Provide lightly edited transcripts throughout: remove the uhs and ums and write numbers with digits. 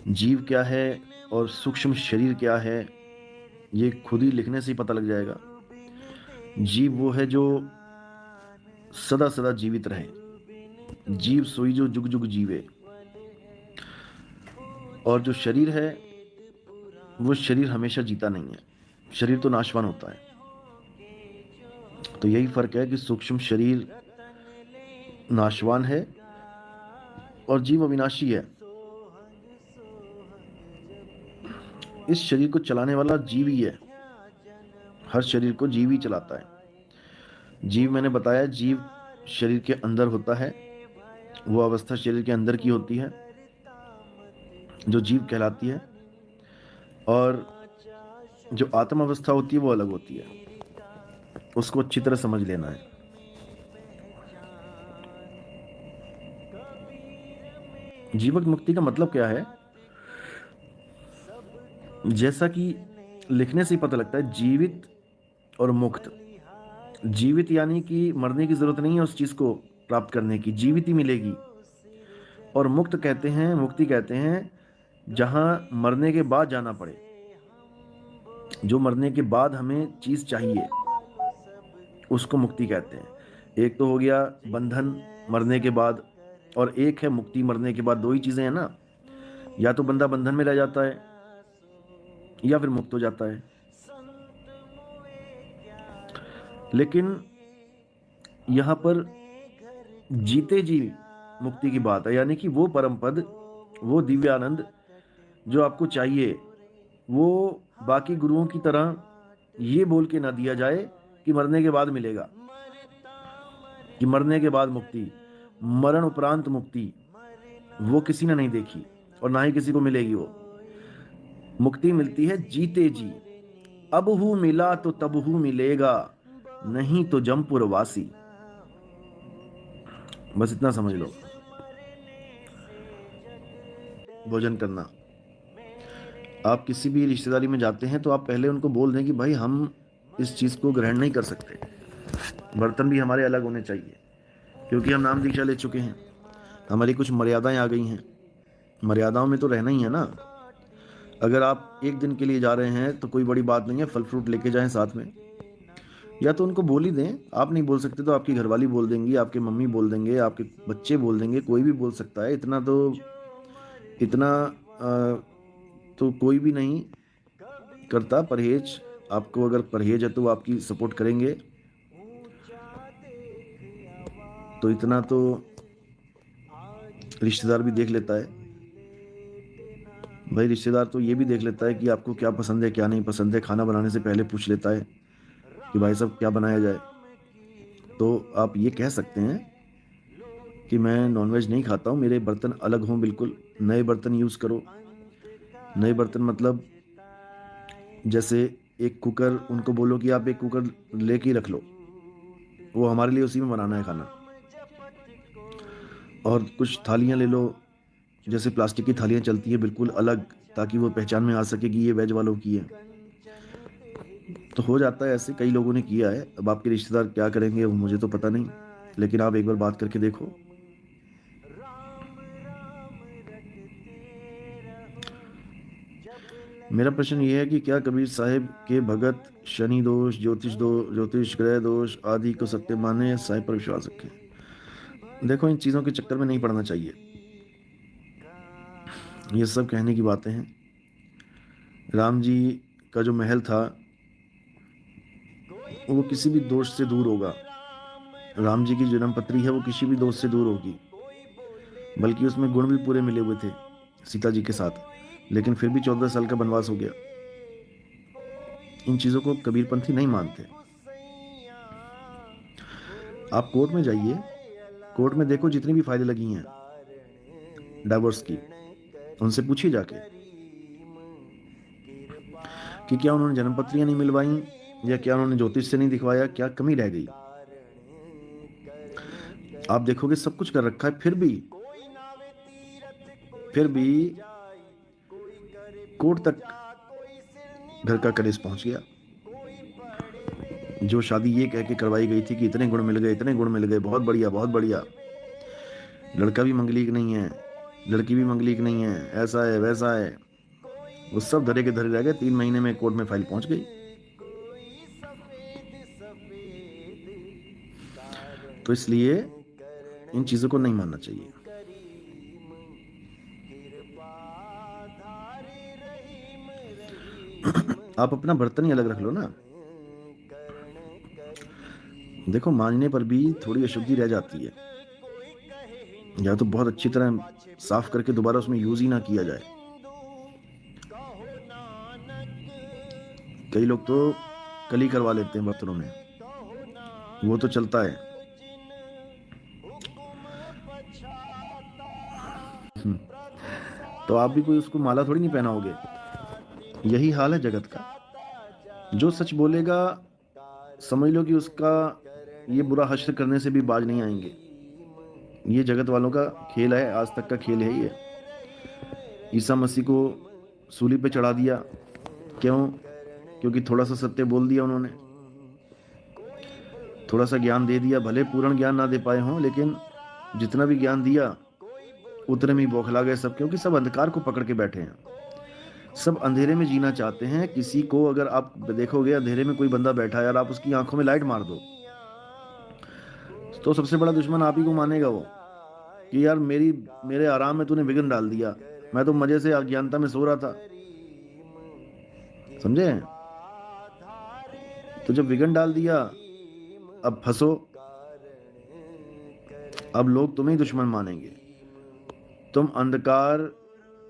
जीव क्या है और सूक्ष्म शरीर क्या है, ये खुद ही लिखने से ही पता लग जाएगा। जीव वो है जो सदा सदा जीवित रहे। जीव सोई जो जुग जुग जीवे। और जो शरीर है, वो शरीर हमेशा जीता नहीं है। शरीर तो नाशवान होता है। तो यही फर्क है कि सूक्ष्म शरीर नाशवान है और जीव अविनाशी है। इस शरीर को चलाने वाला जीव ही है। हर शरीर को जीव ही चलाता है। जीव मैंने बताया, जीव शरीर के अंदर होता है। वो अवस्था शरीर के अंदर की होती है जो जीव कहलाती है। और जो आत्म अवस्था होती है वो अलग होती है। उसको अच्छी तरह समझ लेना है। जीवक मुक्ति का मतलब क्या है? जैसा कि लिखने से ही पता लगता है, जीवित और मुक्त। जीवित यानी कि मरने की जरूरत नहीं है उस चीज को प्राप्त करने की, जीवित ही मिलेगी। और मुक्त कहते हैं, मुक्ति कहते हैं जहां मरने के बाद जाना पड़े। जो मरने के बाद हमें चीज चाहिए उसको मुक्ति कहते हैं। एक तो हो गया बंधन, मरने के बाद। और एक है मुक्ति, मरने के बाद। दो ही चीजें हैं ना। या तो बंदा बंधन में रह जाता है या फिर मुक्त हो जाता है। लेकिन यहां पर जीते जी मुक्ति की बात है, यानी कि वो परम पद, वो दिव्य आनंद जो आपको चाहिए, वो बाकी गुरुओं की तरह ये बोल के ना दिया जाए कि मरने के बाद मिलेगा, कि मरने के बाद मुक्ति, मरण उपरांत मुक्ति। वो किसी ने नहीं देखी और ना ही किसी को मिलेगी। वो मुक्ति मिलती है जीते जी। अब हूं मिला तो तब हूं मिलेगा, नहीं तो जमपुर वासी। बस इतना समझ लो। भोजन करना, आप किसी भी रिश्तेदारी में जाते हैं तो आप पहले उनको बोल दें कि भाई हम इस चीज को ग्रहण नहीं कर सकते। बर्तन भी हमारे अलग होने चाहिए, क्योंकि हम नाम दीक्षा ले चुके हैं। हमारी कुछ मर्यादाएं आ गई हैं। मर्यादाओं में तो रहना ही है ना। अगर आप एक दिन के लिए जा रहे हैं तो कोई बड़ी बात नहीं है, फल फ्रूट लेके जाएं साथ में। या तो उनको बोल ही दें। आप नहीं बोल सकते तो आपकी घरवाली बोल देंगी, आपके मम्मी बोल देंगे, आपके बच्चे बोल देंगे, कोई भी बोल सकता है। इतना तो कोई भी नहीं करता परहेज। आपको अगर परहेज है तो वो आपकी सपोर्ट करेंगे। तो इतना तो रिश्तेदार भी देख लेता है। भाई रिश्तेदार तो ये भी देख लेता है कि आपको क्या पसंद है क्या नहीं पसंद है। खाना बनाने से पहले पूछ लेता है कि भाई साहब क्या बनाया जाए। तो आप ये कह सकते हैं कि मैं नॉनवेज नहीं खाता हूँ, मेरे बर्तन अलग हों बिल्कुल। नए बर्तन यूज़ करो। नए बर्तन मतलब जैसे एक कुकर, उनको बोलो कि आप एक कुकर लेके ही रख लो, वो हमारे लिए उसी में बनाना है खाना। और कुछ थालियाँ ले लो, जैसे प्लास्टिक की थालियाँ चलती है बिल्कुल अलग, ताकि वो पहचान में आ सके कि ये वेज वालों की है। तो हो जाता है ऐसे, कई लोगों ने किया है। अब आपके रिश्तेदार क्या करेंगे वो मुझे तो पता नहीं, लेकिन आप एक बार बात करके देखो। मेरा प्रश्न ये है कि क्या कबीर साहिब के भगत शनि दोष, ज्योतिष ग्रह दोष आदि को सत्य माने या साहिब पर विश्वास रखें? देखो, इन चीज़ों के चक्कर में नहीं पड़ना चाहिए। ये सब कहने की बातें हैं। राम जी का जो महल था वो किसी भी दोष से दूर होगा। राम जी की जन्म पत्री है वो किसी भी दोष से दूर होगी। बल्कि उसमें गुण भी पूरे मिले हुए थे सीता जी के साथ। लेकिन फिर भी 14 साल का वनवास हो गया। इन चीज़ों को कबीरपंथी नहीं मानते। आप कोर्ट में जाइए, कोर्ट में देखो जितनी भी फाइलें लगी हैं डाइवोर्स की, उनसे पूछिए जाके कि क्या उन्होंने जन्मपत्रियां नहीं मिलवाई, या क्या उन्होंने ज्योतिष से नहीं दिखवाया, क्या कमी रह गई। आप देखोगे सब कुछ कर रखा है, फिर भी कोर्ट तक घर का कलेश पहुंच गया। जो शादी ये कह के करवाई गई थी कि इतने गुण मिल गए, इतने गुण मिल गए, बहुत बढ़िया बहुत बढ़िया, लड़का भी मंगलिक नहीं है, लड़की भी मंगलीक नहीं है, ऐसा है वैसा है, वो सब धरे के धरे रह गए। 3 महीने में कोर्ट में फाइल पहुंच गई। तो इसलिए इन चीजों को नहीं मानना चाहिए। आप अपना बर्तन ही अलग रख लो ना। देखो, मांजने पर भी थोड़ी अशुद्धि रह जाती है, या तो बहुत अच्छी तरह साफ करके दोबारा उसमें यूज ही ना किया जाए। कई लोग तो कली करवा लेते हैं बर्तनों में, वो तो चलता है। तो आप भी कोई उसको माला थोड़ी नहीं पहनाओगे। यही हाल है जगत का। जो सच बोलेगा, समझ लो कि उसका ये बुरा हश्र करने से भी बाज नहीं आएंगे। ये जगत वालों का खेल है, आज तक का खेल है ये। ईसा मसीह को सूली पे चढ़ा दिया, क्यों? क्योंकि थोड़ा सा सत्य बोल दिया उन्होंने, थोड़ा सा ज्ञान दे दिया। भले पूर्ण ज्ञान ना दे पाए हों, लेकिन जितना भी ज्ञान दिया उतने में ही बौखला गए सब, क्योंकि सब अंधकार को पकड़ के बैठे हैं। सब अंधेरे में जीना चाहते हैं। किसी को अगर आप देखोगे अंधेरे में कोई बंदा बैठा है और आप उसकी आंखों में लाइट मार दो, तो सबसे बड़ा दुश्मन आप ही को मानेगा वो, कि यार मेरे आराम में तूने विघ्न डाल दिया, मैं तो मजे से अज्ञानता में सो रहा था। समझे? तो जब विघ्न डाल दिया, अब फंसो। अब लोग तुम्हें दुश्मन मानेंगे। तुम अंधकार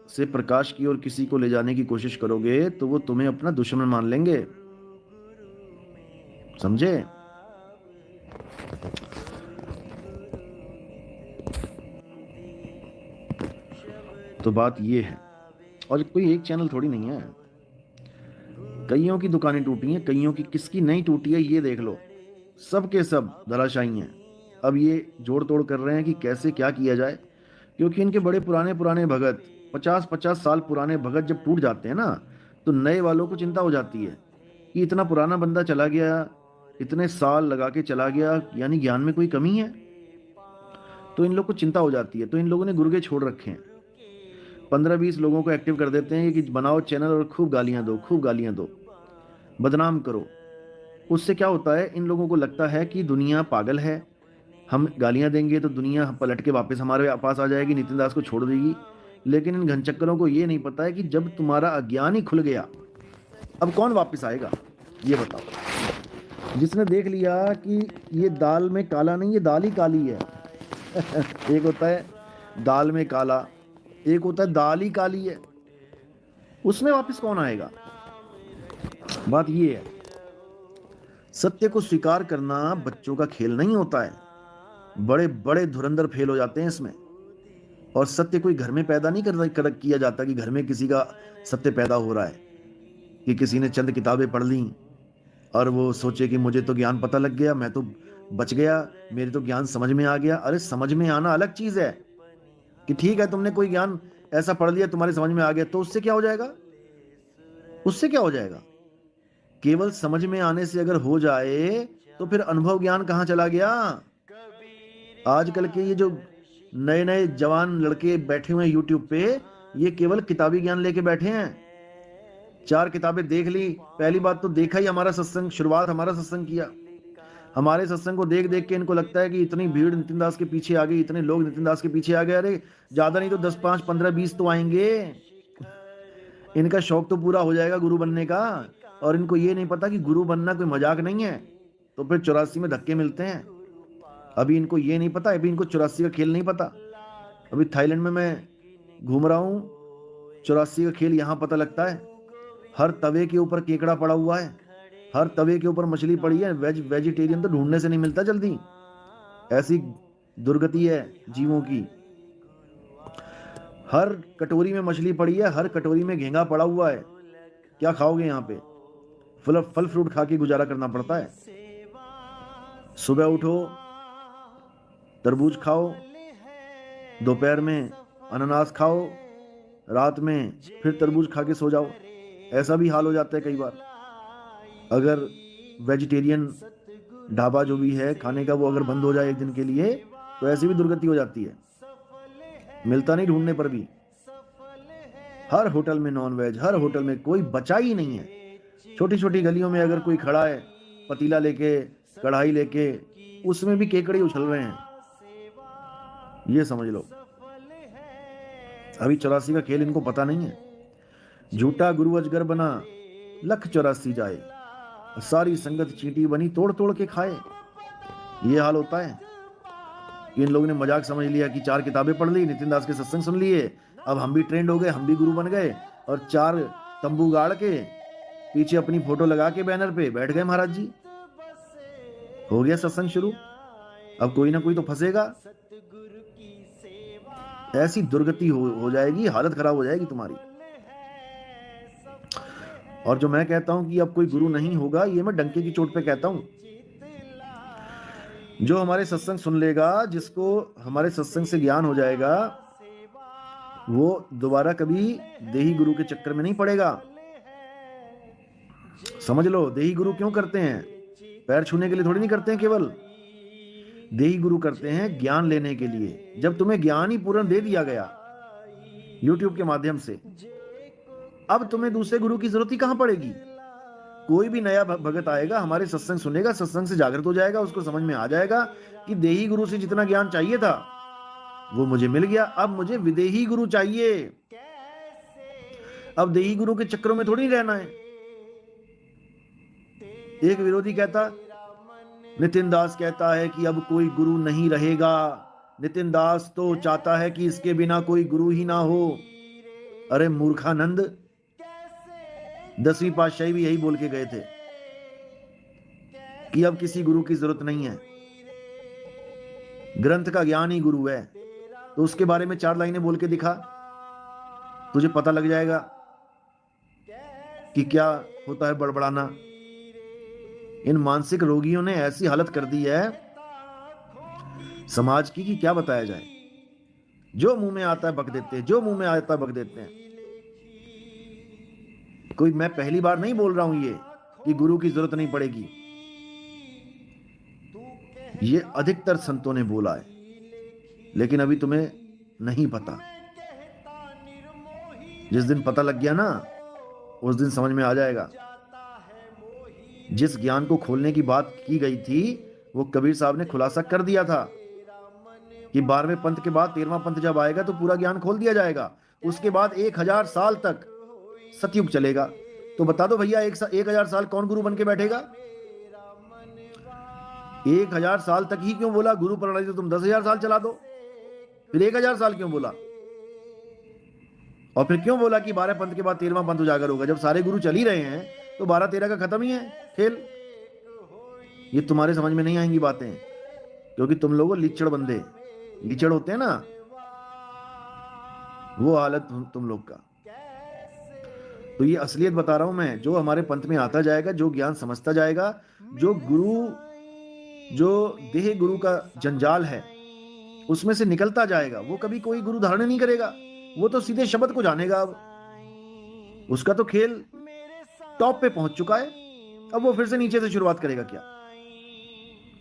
से प्रकाश की ओर किसी को ले जाने की कोशिश करोगे तो वो तुम्हें अपना दुश्मन मान लेंगे। समझे? तो बात ये है। और कोई एक चैनल थोड़ी नहीं है, कईयों की दुकानें टूटी हैं, कईयों की। किसकी नहीं टूटी है ये देख लो। सब के सब धराशायी हैं। अब ये जोड़ तोड़ कर रहे हैं कि कैसे क्या किया जाए, क्योंकि इनके बड़े पुराने पुराने भगत, 50-50 साल पुराने भगत जब टूट जाते हैं ना, तो नए वालों को चिंता हो जाती है कि इतना पुराना बंदा चला गया, इतने साल लगा के चला गया, यानी ज्ञान में कोई कमी है। तो इन लोग को चिंता हो जाती है। तो इन लोगों ने गुर्गे छोड़ रखे हैं। 15-20 लोगों को एक्टिव कर देते हैं कि बनाओ चैनल और खूब गालियां दो, खूब गालियां दो, बदनाम करो। उससे क्या होता है, इन लोगों को लगता है कि दुनिया पागल है, हम गालियां देंगे तो दुनिया पलट के वापस हमारे पास आ जाएगी, नितिन दास को छोड़ देगी। लेकिन इन घनचक्करों को ये नहीं पता है कि जब तुम्हारा अज्ञान ही खुल गया, अब कौन वापस आएगा ये बताओ। जिसने देख लिया कि ये दाल में काला नहीं, ये दाल ही काली है। एक होता है दाल में काला, एक होता है दाल ही काली है, उसमें वापस कौन आएगा? बात ये है। सत्य को स्वीकार करना बच्चों का खेल नहीं होता है। बड़े बड़े धुरंधर फेल हो जाते हैं इसमें। और सत्य कोई घर में पैदा नहीं किया जाता कि घर में किसी का सत्य पैदा हो रहा है, कि किसी ने चंद किताबें पढ़ ली और वो सोचे कि मुझे तो ज्ञान पता लग गया, मैं तो बच गया, मेरे तो ज्ञान समझ में आ गया। अरे समझ में आना अलग चीज है, कि ठीक है तुमने कोई ज्ञान ऐसा पढ़ लिया तुम्हारे समझ में आ गया, तो उससे क्या हो जाएगा? उससे क्या हो जाएगा? केवल समझ में आने से अगर हो जाए तो फिर अनुभव ज्ञान कहाँ चला गया? आजकल के ये जो नए नए जवान लड़के बैठे हुए हैं यूट्यूब पे, ये केवल किताबी ज्ञान लेके बैठे हैं। 4 किताबें देख ली, पहली बात तो देखा ही हमारा सत्संग, शुरुआत हमारा सत्संग किया। हमारे सत्संग को देख देख के इनको लगता है कि इतनी भीड़ नितिन दास के पीछे आ गई, इतने लोग नितिन दास के पीछे आ गए। अरे ज्यादा नहीं तो 10, 5, 15, 20 तो आएंगे। इनका शौक तो पूरा हो जाएगा गुरु बनने का। और इनको ये नहीं पता कि गुरु बनना कोई मजाक नहीं है। तो फिर 84 में धक्के मिलते हैं। अभी इनको ये नहीं पता, अभी इनको 84 का खेल नहीं पता। अभी थाईलैंड में मैं घूम रहा हूँ, 84 का खेल यहाँ पता लगता है। हर तवे के ऊपर केकड़ा पड़ा हुआ है, हर तवे के ऊपर मछली पड़ी है। वेजिटेरियन तो ढूंढने से नहीं मिलता जल्दी। ऐसी दुर्गति है जीवों की। हर कटोरी में मछली पड़ी है, हर कटोरी में घेंगा पड़ा हुआ है। क्या खाओगे यहाँ पे? फल फ्रूट खा के गुजारा करना पड़ता है। सुबह उठो तरबूज खाओ, दोपहर में अनानास खाओ, रात में फिर तरबूज खा के सो जाओ। ऐसा भी हाल हो जाता है कई बार। अगर वेजिटेरियन ढाबा जो भी है खाने का, वो अगर बंद हो जाए एक दिन के लिए, तो ऐसी भी दुर्गति हो जाती है। मिलता नहीं ढूंढने पर भी। हर होटल में नॉनवेज, हर होटल में, कोई बचा ही नहीं है। छोटी छोटी गलियों में अगर कोई खड़ा है पतीला लेके, कढ़ाई लेके, उसमें भी केकड़े उछल रहे हैं, ये समझ लो। अभी 84 का खेल इनको पता नहीं है। झूठा गुरु अजगर बना, लख 84 जाए, सारी संगत चींटी बनी, तोड़ तोड़ के खाए। ये हाल होता है। इन लोगों ने मजाक समझ लिया कि 4 किताबें पढ़ ली, नितिन दास के सत्संग सुन लिए, अब हम भी ट्रेंड हो गए, हम भी गुरु बन गए, और 4 तंबू गाड़ के पीछे अपनी फोटो लगा के बैनर पे बैठ गए महाराज जी। हो गया सत्संग शुरू। अब कोई ना कोई तो फंसेगा। ऐसी दुर्गति हो जाएगी, हालत खराब हो जाएगी तुम्हारी। और जो मैं कहता हूं कि अब कोई गुरु नहीं होगा, ये मैं डंके की चोट पे कहता हूं। जो हमारे सत्संग सुन लेगा, जिसको हमारे सत्संग से ज्ञान हो जाएगा, वो दोबारा कभी देही गुरु के चक्कर में नहीं पड़ेगा। समझ लो, देही गुरु क्यों करते हैं? पैर छूने के लिए थोड़ी नहीं करते हैं केवल। देही गुरु करते हैं ज्ञान लेने के लिए। जब तुम्हें ज्ञान ही पूर्ण दे दिया गया YouTube के माध्यम से, अब तुम्हें दूसरे गुरु की जरूरत ही कहां पड़ेगी? कोई भी नया भगत आएगा, हमारे सत्संग सुनेगा, सत्संग से जागृत हो जाएगा, उसको समझ में आ जाएगा कि देही गुरु से जितना ज्ञान चाहिए था वो मुझे मिल गया, अब मुझे विदेही गुरु चाहिए। अब देही गुरु के चक्करों में थोड़ी रहना है। एक विरोधी कहता, नितिन दास कहता है कि अब कोई गुरु नहीं रहेगा, नितिन दास तो चाहता है कि इसके बिना कोई गुरु ही ना हो। अरे मूर्खानंद, 10वीं पातशाही भी यही बोल के गए थे कि अब किसी गुरु की जरूरत नहीं है, ग्रंथ का ज्ञान ही गुरु है। तो उसके बारे में 4 लाइनें बोल के दिखा, तुझे पता लग जाएगा कि क्या होता है बड़बड़ाना। इन मानसिक रोगियों ने ऐसी हालत कर दी है समाज की कि क्या बताया जाए। जो मुंह में आता है बक देते हैं, जो मुंह में आता है बक देते हैं। कोई मैं पहली बार नहीं बोल रहा हूं ये कि गुरु की जरूरत नहीं पड़ेगी, ये अधिकतर संतों ने बोला है, लेकिन अभी तुम्हें नहीं पता। जिस दिन पता लग गया ना, उस दिन समझ में आ जाएगा। जिस ज्ञान को खोलने की बात की गई थी, वो कबीर साहब ने खुलासा कर दिया था कि 12वें पंथ के बाद 13वां पंथ जब आएगा तो पूरा ज्ञान खोल दिया जाएगा। उसके बाद 1000 साल तक सतयुग चलेगा। तो बता दो भैया, 1000 साल कौन गुरु बन के बैठेगा? 1000 साल तक ही क्यों बोला? गुरु प्रणाली तो तुम 10,000 साल चला दो, फिर 1000 साल क्यों बोला? और फिर क्यों बोला कि 12 पंथ के बाद 13वां पंथ उजागर होगा? जब सारे गुरु चल ही रहे हैं तो 12-13 का खत्म ही है खेल। ये तुम्हारे समझ में नहीं आएंगी बातें, क्योंकि तुम लोगों लीचड़ बंदे, लीचड़ होते हैं ना, वो हालत तुम लोग का। तो ये असलियत बता रहा हूं मैं। जो हमारे पंथ में आता जाएगा, जो ज्ञान समझता जाएगा, जो गुरु, जो देह गुरु का जंजाल है उसमें से निकलता जाएगा, वो कभी कोई गुरु धारण नहीं करेगा। वो तो सीधे शब्द को जानेगा। अब उसका तो खेल टॉप पे पहुंच चुका है। अब वो फिर से नीचे से शुरुआत करेगा क्या?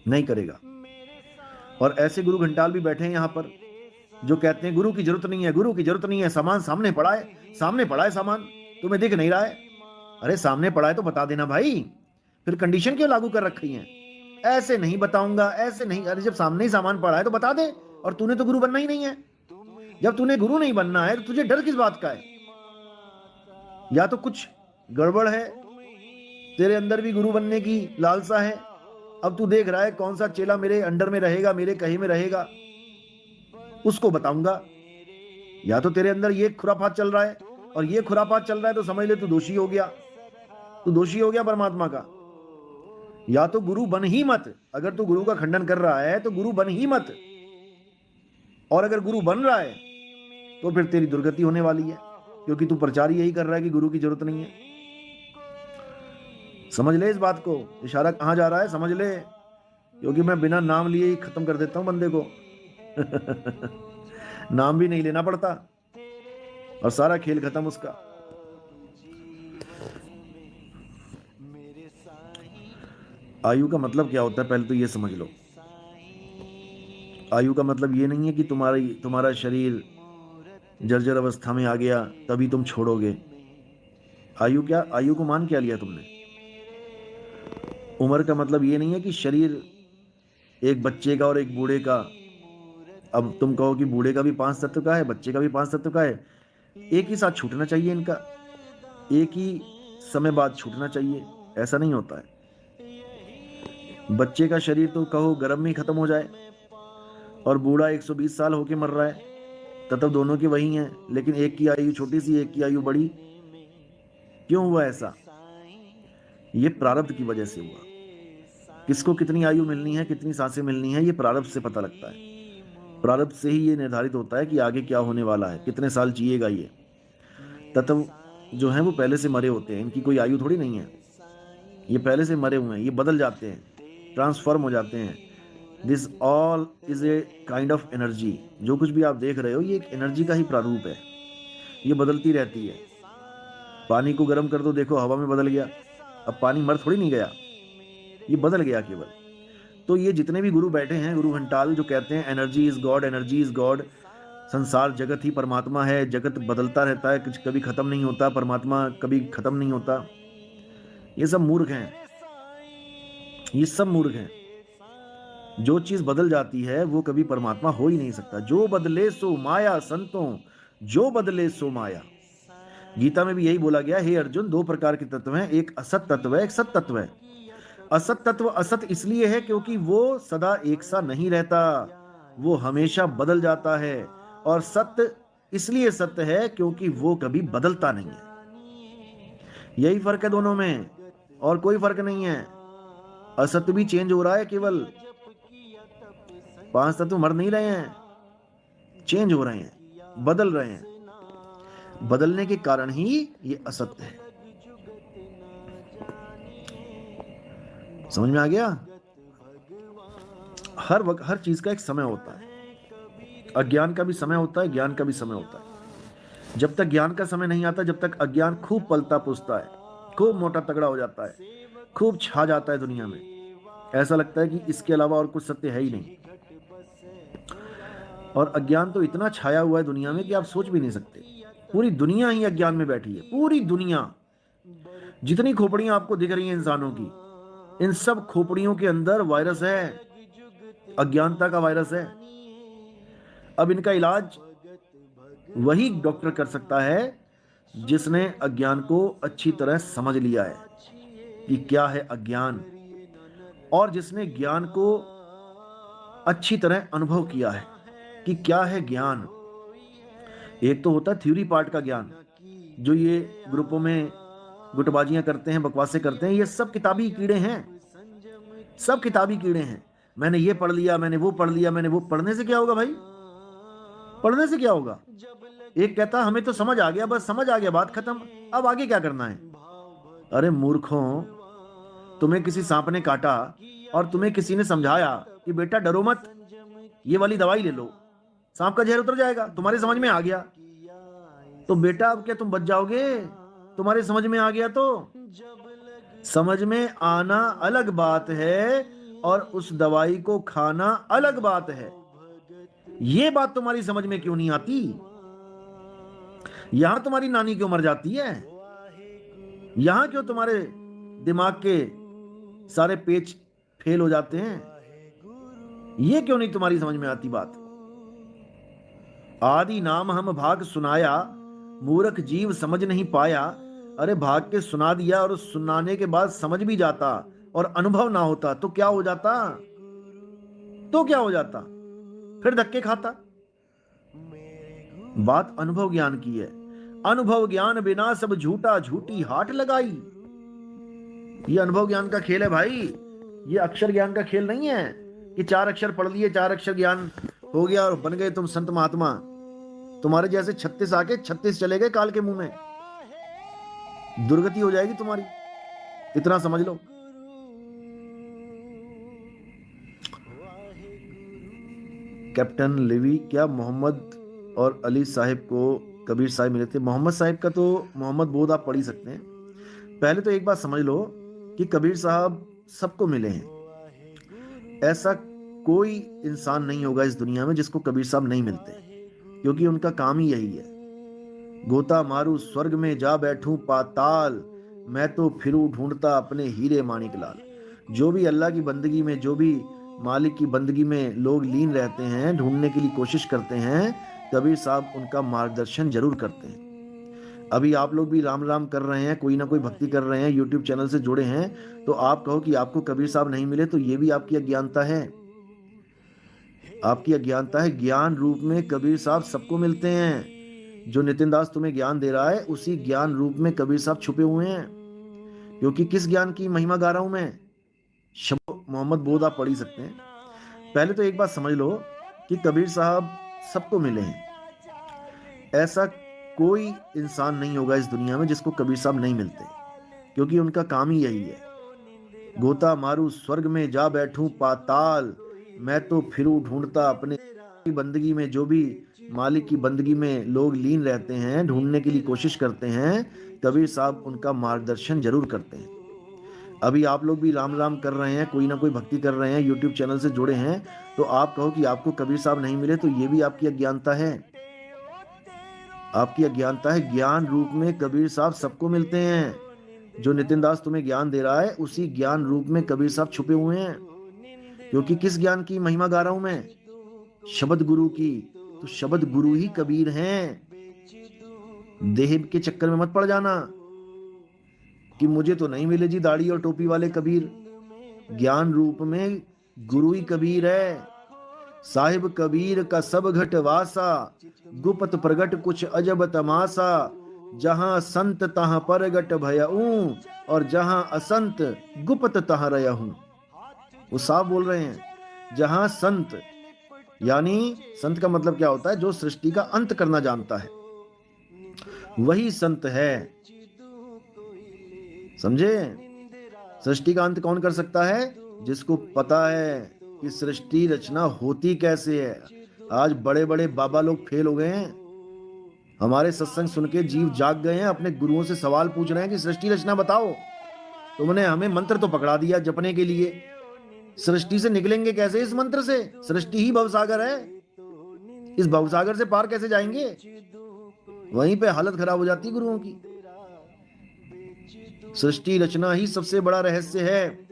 नहीं करेगा। और ऐसे गुरु घंटाल भी बैठे हैं यहां पर जो कहते हैं गुरु की जरूरत नहीं है, गुरु की जरूरत नहीं है, सामान सामने पड़ा है, सामने पड़ा है सामान, तुम्हें दिख नहीं रहा है। अरे सामने पड़ा है तो बता देना भाई, फिर कंडीशन क्यों लागू कर रखी है? ऐसे नहीं बताऊंगा, ऐसे नहीं। अरे जब सामने ही सामान पड़ा है तो बता दे। और तूने तो गुरु बनना ही नहीं है। जब तूने गुरु नहीं बनना है तो तुझे डर किस बात का है? या तो कुछ गड़बड़ है, तेरे अंदर भी गुरु बनने की लालसा है। अब तू देख रहा है कौन सा चेला मेरे अंडर में रहेगा, मेरे कहे में रहेगा, उसको बताऊंगा। या तो तेरे अंदर ये खुरापात चल रहा है, और ये खुरापात चल रहा है तो समझ ले तू दोषी हो गया, तू दोषी हो गया परमात्मा का। या तो गुरु बन ही मत। अगर तू गुरु का खंडन कर रहा है तो गुरु बन ही मत। और अगर गुरु बन रहा है तो फिर तेरी दुर्गति होने वाली है, क्योंकि तू प्रचार यही कर रहा है कि गुरु की जरूरत नहीं है। समझ ले इस बात को, इशारा कहां जा रहा है समझ ले, क्योंकि मैं बिना नाम लिए ही खत्म कर देता हूं बंदे को। नाम भी नहीं लेना पड़ता और सारा खेल खत्म उसका। आयु का मतलब क्या होता है पहले तो ये समझ लो। आयु का मतलब ये नहीं है कि तुम्हारा शरीर जर्जर अवस्था में आ गया तभी तुम छोड़ोगे। आयु क्या, आयु को मान क्या लिया तुमने? उम्र का मतलब ये नहीं है कि शरीर एक बच्चे का और एक बूढ़े का। अब तुम कहो कि बूढ़े का भी 5 तत्व का है, बच्चे का भी 5 तत्व का है, एक ही साथ छूटना चाहिए इनका, एक ही समय बाद छूटना चाहिए। ऐसा नहीं होता है। बच्चे का शरीर तो कहो गर्भ में ही खत्म हो जाए, और बूढ़ा 120 साल होके मर रहा है, तत्व दोनों के वही हैं, लेकिन एक की आयु छोटी सी, एक की आयु बड़ी। क्यों हुआ ऐसा? ये प्रारब्ध की वजह से हुआ। किसको कितनी आयु मिलनी है, कितनी सांसें मिलनी है, ये प्रारब्ध से पता लगता है। प्रारब्ध से ही ये निर्धारित होता है कि आगे क्या होने वाला है, कितने साल जिएगा ये। तत्व जो है वो पहले से मरे होते हैं, इनकी कोई आयु थोड़ी नहीं है, ये पहले से मरे हुए हैं, ये बदल जाते हैं, ट्रांसफॉर्म हो जाते हैं। This all is a kind of energy. जो कुछ भी आप देख रहे हो ये एक एनर्जी का ही प्रारूप है, ये बदलती रहती है। पानी को गर्म कर दो, देखो हवा में बदल गया, अब पानी मर थोड़ी नहीं गया, ये बदल गया केवल। तो ये जितने भी गुरु बैठे हैं, गुरु घंटाल, जो कहते हैं energy is God, energy is God, संसार जगत ही परमात्मा है, जगत बदलता रहता है, कुछ कभी खत्म नहीं होता, परमात्मा कभी खत्म नहीं होता, ये सब मूर्ख हैं, ये सब मूर्ख हैं। जो चीज बदल जाती है वो कभी परमात्मा हो ही नहीं सकता। जो बदले सो माया संतों, जो बदले सो माया। गीता में भी यही बोला गया, हे अर्जुन, दो प्रकार के तत्व हैं, एक असत तत्व है, एक सत तत्व है। असत तत्व असत इसलिए है क्योंकि वो सदा एक सा नहीं रहता, वो हमेशा बदल जाता है। और सत्य इसलिए सत्य है क्योंकि वो कभी बदलता नहीं है। यही फर्क है दोनों में, और कोई फर्क नहीं है। असत्य भी चेंज हो रहा है, केवल 5 तत्व मर नहीं रहे हैं, चेंज हो रहे हैं, बदल रहे हैं। बदलने के कारण ही ये असत्य है। समझ में आ गया? हर वक्त हर चीज का एक समय होता है। अज्ञान का भी समय होता है, ज्ञान का भी समय होता है। जब तक ज्ञान का समय नहीं आता, जब तक अज्ञान खूब पलता पुसता है, खूब मोटा तगड़ा हो जाता है, खूब छा जाता है दुनिया में, ऐसा लगता है कि इसके अलावा और कुछ सत्य है ही नहीं। और अज्ञान तो इतना छाया हुआ है दुनिया में कि आप सोच भी नहीं सकते। पूरी दुनिया ही अज्ञान में बैठी है, पूरी दुनिया। जितनी खोपड़ियां आपको दिख रही हैं इंसानों की, इन सब खोपड़ियों के अंदर वायरस है, अज्ञानता का वायरस है। अब इनका इलाज वही डॉक्टर कर सकता है जिसने अज्ञान को अच्छी तरह समझ लिया है कि क्या है अज्ञान, और जिसने ज्ञान को अच्छी तरह अनुभव किया है कि क्या है ज्ञान। एक तो होता है थ्योरी पार्ट का ज्ञान, जो ये ग्रुपों में गुटबाजियां करते हैं, बकवासें करते हैं, ये सब किताबी कीड़े हैं, सब किताबी कीड़े हैं। मैंने ये पढ़ लिया, मैंने वो पढ़ लिया, मैंने वो। पढ़ने से क्या होगा भाई? पढ़ने से क्या होगा? एक कहता हमें तो समझ आ गया, बस समझ आ गया, बात खत्म, अब आगे क्या करना है? अरे मूर्खों, तुम्हें किसी सांप ने काटा और तुम्हें किसी ने समझाया कि बेटा डरो मत, ये वाली दवाई ले लो, सांप का जहर उतर जाएगा, तुम्हारे समझ में आ गया तो बेटा अब क्या तुम बच जाओगे? तुम्हारे समझ में आ गया तो। समझ में आना अलग बात है और उस दवाई को खाना अलग बात है। ये बात तुम्हारी समझ में क्यों नहीं आती? यहां तुम्हारी नानी क्यों मर जाती है? यहां क्यों तुम्हारे दिमाग के सारे पेच फेल हो जाते हैं? ये क्यों नहीं तुम्हारी समझ में आती बात? आदि नाम हम भाग सुनाया, मूर्ख जीव समझ नहीं पाया। अरे भाग के सुना दिया और सुनाने के बाद समझ भी जाता और अनुभव ना होता तो क्या हो जाता? तो क्या हो जाता? फिर धक्के खाता। बात अनुभव ज्ञान की है। अनुभव ज्ञान बिना सब झूठा, झूठी हाट लगाई। ये अनुभव ज्ञान का खेल है भाई, ये अक्षर ज्ञान का खेल नहीं है कि 4 अक्षर पढ़ लिए, 4 अक्षर ज्ञान हो गया और बन गए तुम संत महात्मा। तुम्हारे जैसे 36 आके 36 चले गए काल के मुंह में, दुर्गति हो जाएगी तुम्हारी, इतना समझ लो। कैप्टन लेवी, क्या मोहम्मद और अली साहिब को कबीर साहिब मिले थे? मोहम्मद साहिब का तो मोहम्मद बोध आप पढ़ ही सकते हैं। पहले तो एक बात समझ लो कि कबीर साहब सबको मिले हैं। ऐसा कोई इंसान नहीं होगा इस दुनिया में जिसको कबीर साहब नहीं मिलते। क्योंकि उनका काम ही यही है। गोता मारू स्वर्ग में जा बैठूं पाताल, मैं तो फिरूं ढूंढता अपने हीरे माणिक लाल। जो भी अल्लाह की बंदगी में, जो भी मालिक की बंदगी में लोग लीन रहते हैं, ढूंढने के लिए कोशिश करते हैं, कबीर साहब उनका मार्गदर्शन जरूर करते हैं। अभी आप लोग भी राम राम कर रहे हैं, कोई ना कोई भक्ति कर रहे हैं, यूट्यूब चैनल से जुड़े हैं, तो आप कहो कि आपको कबीर साहब नहीं मिले, तो ये भी आपकी अज्ञानता है। आपकी अज्ञानता है। ज्ञान रूप में कबीर साहब सबको मिलते हैं। जो नितिन दास तुम्हें ज्ञान दे रहा है, उसी ज्ञान रूप में कबीर साहब छुपे हुए हैं। क्योंकि किस ज्ञान की महिमा गा रहा हूं मैं? शब्द मोहम्मद बोध आप पढ़ ही सकते हैं। पहले तो एक बात समझ लो कि कबीर साहब सबको मिले हैं। ऐसा कोई इंसान नहीं होगा इस दुनिया में जिसको कबीर साहब नहीं मिलते, क्योंकि उनका काम ही यही है। गोता मारू स्वर्ग में जा बैठूं पाताल, मैं तो फिरूं ढूंढता अपने बंदगी में। जो भी मालिक की बंदगी में लोग लीन रहते हैं, ढूंढने के लिए कोशिश करते हैं, कबीर साहब उनका मार्गदर्शन जरूर करते हैं। अभी आप लोग भी राम राम कर रहे हैं, कोई ना कोई भक्ति कर रहे हैं, यूट्यूब चैनल से जुड़े हैं, तो आप कहो कि आपको कबीर साहब नहीं मिले, तो ये भी आपकी अज्ञानता है। आपकी अज्ञानता है। ज्ञान रूप में कबीर साहब सबको मिलते हैं। जो नितिन दास तुम्हें ज्ञान दे रहा है, उसी ज्ञान रूप में कबीर साहब छुपे हुए हैं। क्योंकि किस ज्ञान की महिमा गा रहा हूं मैं? शब्द गुरु की। तो शब्द गुरु ही कबीर हैं। देह के चक्कर में मत पड़ जाना कि मुझे तो नहीं मिले जी दाढ़ी और टोपी वाले कबीर। ज्ञान रूप में गुरु ही कबीर है। साहिब कबीर का सब घट वासा, गुप्त प्रगट कुछ अजब तमासा। जहां संत तहां परगट भयऊं, और जहां असंत गुप्त तहां रहूं। वो साफ बोल रहे हैं। जहां संत, यानी संत का मतलब क्या होता है? जो सृष्टि का अंत करना जानता है, वही संत है। समझे? सृष्टि का अंत कौन कर सकता है? जिसको पता है कि सृष्टि रचना होती कैसे है। आज बड़े बड़े बाबा लोग फेल हो गए हैं। हमारे सत्संग सुन के जीव जाग गए हैं, अपने गुरुओं से सवाल पूछ रहे हैं कि सृष्टि रचना बताओ। तुमने हमें मंत्र तो पकड़ा दिया जपने के लिए, सृष्टि से निकलेंगे कैसे इस मंत्र से? सृष्टि ही भवसागर है, इस भवसागर से पार कैसे जाएंगे? वहीं पे हालत खराब हो जाती गुरुओं की। सृष्टि रचना ही सबसे बड़ा रहस्य है।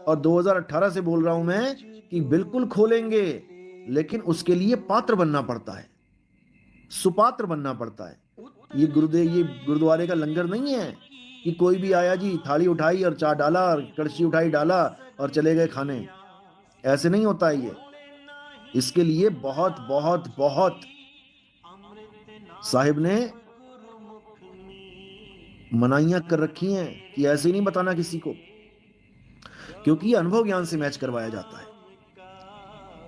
और 2018 से बोल रहा हूं मैं कि बिल्कुल खोलेंगे, लेकिन उसके लिए पात्र बनना पड़ता है, सुपात्र बनना पड़ता है। ये गुरुद्वारे का लंगर नहीं है कि कोई भी आया जी, थाली उठाई और चाय डाला और कड़छी उठाई डाला और चले गए खाने। ऐसे नहीं होता है ये। इसके लिए बहुत बहुत बहुत साहिब ने मनाइयां कर रखी हैं कि ऐसे नहीं बताना किसी को, क्योंकि अनुभव ज्ञान से मैच करवाया जाता है।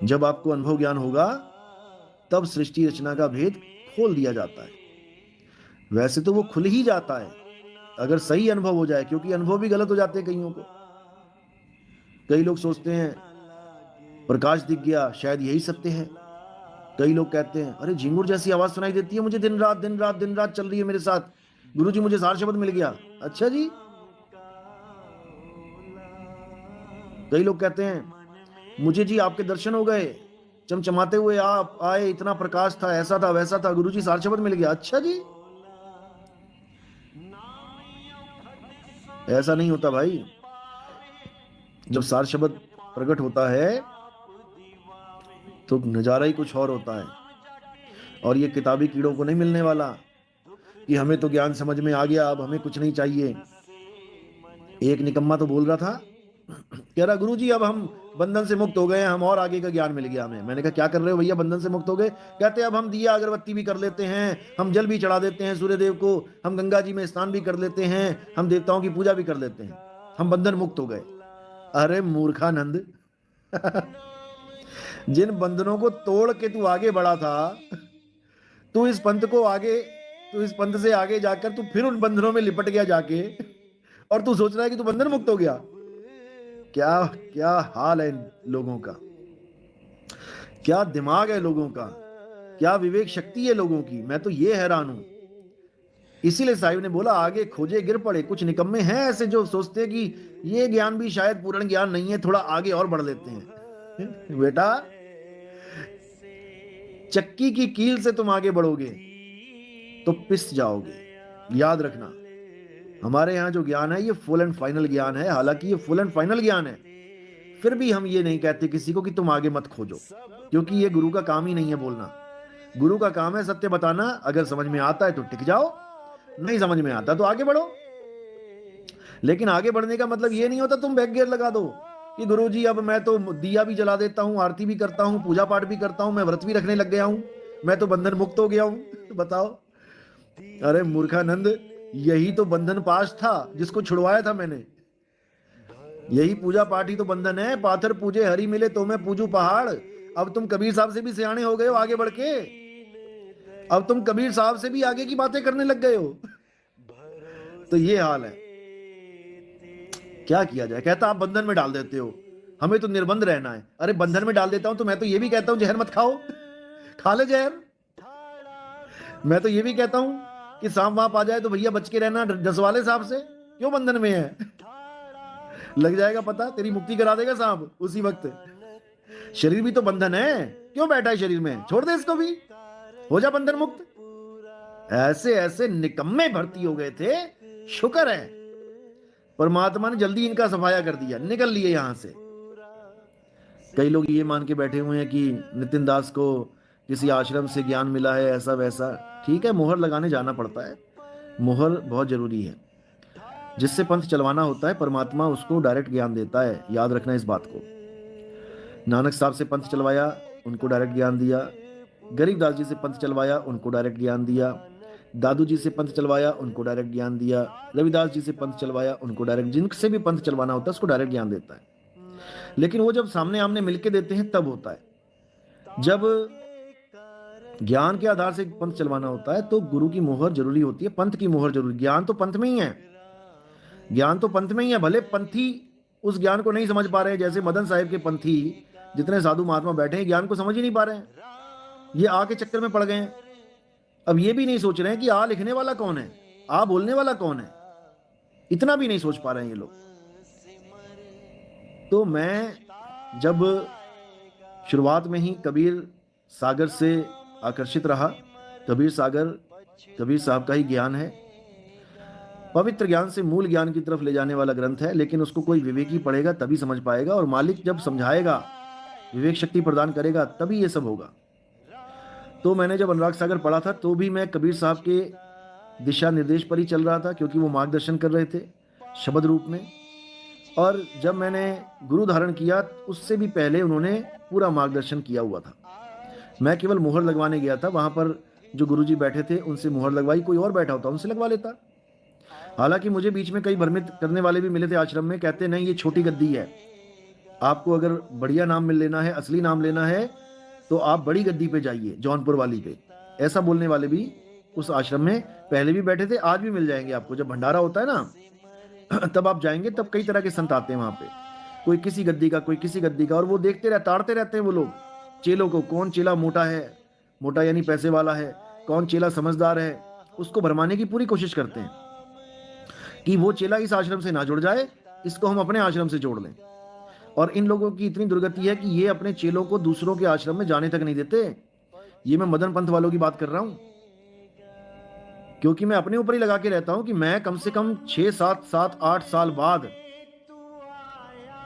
जब आपको अनुभव ज्ञान होगा, तब सृष्टि रचना का भेद खोल दिया जाता है। वैसे तो वो खुल ही जाता है अगर सही अनुभव हो जाए, क्योंकि अनुभव भी गलत हो जाते हैं कईयों को। कई लोग सोचते हैं प्रकाश दिख गया, शायद यही सत्य है। कई लोग कहते हैं अरे झिंगुर जैसी आवाज सुनाई देती है मुझे, दिन रात दिन रात दिन रात चल रही है मेरे साथ, गुरुजी मुझे सार शब्द मिल गया। अच्छा जी। कई लोग कहते हैं मुझे जी आपके दर्शन हो गए, चमचमाते हुए आप आए, इतना प्रकाश था, ऐसा था वैसा था, गुरुजी सार शब्द मिल गया। अच्छा जी। ऐसा नहीं होता भाई। जब सार शब्द प्रकट होता है तो नजारा ही कुछ और होता है। और ये किताबी कीड़ों को नहीं मिलने वाला कि हमें तो ज्ञान समझ में आ गया, अब हमें कुछ नहीं चाहिए। एक निकम्मा तो बोल रहा था, कह रहा गुरुजी अब हम बंधन से मुक्त हो गए हैं, हम और आगे का ज्ञान मिल गया हमें। मैंने कहा क्या कर रहे हो भैया, बंधन से मुक्त हो गए? कहते अब हम दिया अगरबत्ती भी कर लेते हैं, हम जल भी चढ़ा देते हैं सूर्य देव को, हम गंगा जी में स्नान भी कर लेते हैं, हम देवताओं की पूजा भी कर लेते हैं, हम बंधन मुक्त हो गए। अरे मूर्खानंद जिन बंधनों को तोड़ के तू आगे बढ़ा था, तू इस पंथ से आगे जाकर तू फिर उन बंधनों में लिपट गया जाके, और तू सोच रहा है कि तू बंधन मुक्त हो गया। क्या क्या हाल है इन लोगों का, क्या दिमाग है लोगों का, क्या विवेक शक्ति है लोगों की। मैं तो ये हैरान हूं। इसीलिए साहिब ने बोला आगे खोजे गिर पड़े। कुछ निकम्मे हैं ऐसे जो सोचते हैं कि ये ज्ञान भी शायद पूर्ण ज्ञान नहीं है, थोड़ा आगे और बढ़ लेते हैं। बेटा चक्की की कील से तुम आगे बढ़ोगे तो पिस जाओगे। याद रखना, हमारे यहाँ जो ज्ञान है ये फुल एंड फाइनल ज्ञान है। हालांकि ये फुल एंड फाइनल ज्ञान है, फिर भी हम ये नहीं कहते किसी को कि तुम आगे मत खोजो, क्योंकि ये गुरु का काम ही नहीं है बोलना। गुरु का काम है सत्य बताना। अगर समझ में आता है तो टिक जाओ, नहीं समझ में आता तो आगे बढ़ो। लेकिन आगे बढ़ने का मतलब ये नहीं होता तुम बैक गियर लगा दो कि गुरुजी अब मैं तो दिया भी जला देता हूँ, आरती भी करता हूँ, पूजा पाठ भी करता हूँ, मैं व्रत भी रखने लग गया हूँ, मैं तो बंधन मुक्त हो गया हूँ। बताओ, अरे मूर्खानंद, यही तो बंधन पाश था जिसको छुड़वाया था मैंने। यही पूजा पाठ ही तो बंधन है। पाथर पूजे हरि मिले तो मैं पूजू पहाड़। अब तुम कबीर साहब से भी सियाने हो गए हो आगे बढ़ के। अब तुम कबीर साहब से भी आगे की बातें करने लग गए हो। तो ये हाल है, क्या किया जाए। कहता आप बंधन में डाल देते हो, हमें तो निर्बंध रहना है। अरे बंधन में डाल देता हूं तो मैं तो ये भी कहता हूं जहर मत खाओ, खा ले जहर। मैं तो ये भी कहता हूं कि सांप वाप आ जाए तो भैया बच के रहना जसवाले साहब से। क्यों बंधन में है? लग जाएगा पता, तेरी मुक्ति करा देगा सांप उसी वक्त। शरीर भी तो बंधन है, क्यों बैठा है शरीर में, छोड़ दे इसको भी, हो जा बंधन मुक्त। ऐसे ऐसे निकम्मे भर्ती हो गए थे, शुक्र है परमात्मा ने जल्दी इनका सफाया कर दिया, निकल लिए यहां से। कई लोग ये मान के बैठे हुए हैं कि नितिन दास को किसी आश्रम से ज्ञान मिला है, ऐसा वैसा। ठीक है, मोहर लगाने जाना पड़ता है, मोहर बहुत जरूरी है। जिससे पंथ चलवाना होता है परमात्मा उसको डायरेक्ट ज्ञान देता है, याद रखना इस बात को। नानक साहब से पंथ चलवाया, उनको डायरेक्ट ज्ञान दिया। गरीबदास जी से पंथ चलवाया, उनको डायरेक्ट ज्ञान दिया। दादू जी से पंथ चलवाया, उनको डायरेक्ट ज्ञान दिया। रविदास जी से पंथ चलवाया, उनको डायरेक्ट, जिनसे भी पंथ चलवाना होता है उसको डायरेक्ट ज्ञान देता है। लेकिन वो जब सामने आमने मिलके देते हैं तब होता है। जब ज्ञान के आधार से पंथ चलवाना होता है तो गुरु की मोहर जरूरी होती है, पंथ की मोहर जरूरी। ज्ञान तो पंथ में ही है, ज्ञान तो पंथ में ही है। भले पंथी उस ज्ञान को नहीं समझ पा रहे हैं, जैसे मदन साहिब के पंथी जितने साधु महात्मा बैठे हैं ज्ञान को समझ ही नहीं पा रहे हैं, ये आ के चक्कर में पड़ गए हैं। अब ये भी नहीं सोच रहे हैं कि आ लिखने वाला कौन है, आ बोलने वाला कौन है, इतना भी नहीं सोच पा रहे हैं ये लोग। तो मैं जब शुरुआत में ही कबीर सागर से आकर्षित रहा, कबीर सागर कबीर साहब का ही ज्ञान है, पवित्र ज्ञान से मूल ज्ञान की तरफ ले जाने वाला ग्रंथ है। लेकिन उसको कोई विवेकी पढ़ेगा तभी समझ पाएगा, और मालिक जब समझाएगा, विवेक शक्ति प्रदान करेगा, तभी ये सब होगा। तो मैंने जब अनुराग सागर पढ़ा था तो भी मैं कबीर साहब के दिशा निर्देश पर ही चल रहा था, क्योंकि वो मार्गदर्शन कर रहे थे शब्द रूप में। और जब मैंने गुरु धारण किया उससे भी पहले उन्होंने पूरा मार्गदर्शन किया हुआ था। मैं केवल मोहर लगवाने गया था, वहां पर जो गुरुजी बैठे थे उनसे मोहर लगवाई, कोई और बैठा होता उनसे लगवा लेता। हालांकि मुझे बीच में कई भ्रमित करने वाले भी मिले थे आश्रम में, कहते नहीं ये छोटी गद्दी है, आपको अगर बढ़िया नाम मिल लेना है, असली नाम लेना है तो आप बड़ी गद्दी पे जाइए, जौनपुर वाली पे। ऐसा बोलने वाले भी उस आश्रम में पहले भी बैठे थे, आज भी मिल जाएंगे आपको। जब भंडारा होता है ना तब आप जाएंगे, तब कई तरह के संत आते हैं वहां पे, कोई किसी गद्दी का, कोई किसी गद्दी का, और वो देखते रहते, ताड़ते रहते हैं वो लोग चेलों को। कौन चेला मोटा है, मोटा यानी पैसे वाला है, कौन चेला समझदार है, उसको भरमाने की पूरी कोशिश करते हैं कि वो चेला इस आश्रम से ना जुड़ जाए, इसको हम अपने आश्रम से जोड़ लें। और इन लोगों की इतनी दुर्गति है कि ये अपने चेलों को दूसरों के आश्रम में जाने तक नहीं देते। ये मैं मदन पंथ वालों की बात कर रहा हूं, क्योंकि मैं अपने ऊपर ही लगा के रहता हूं कि मैं कम से कम 6-7-8 साल बाद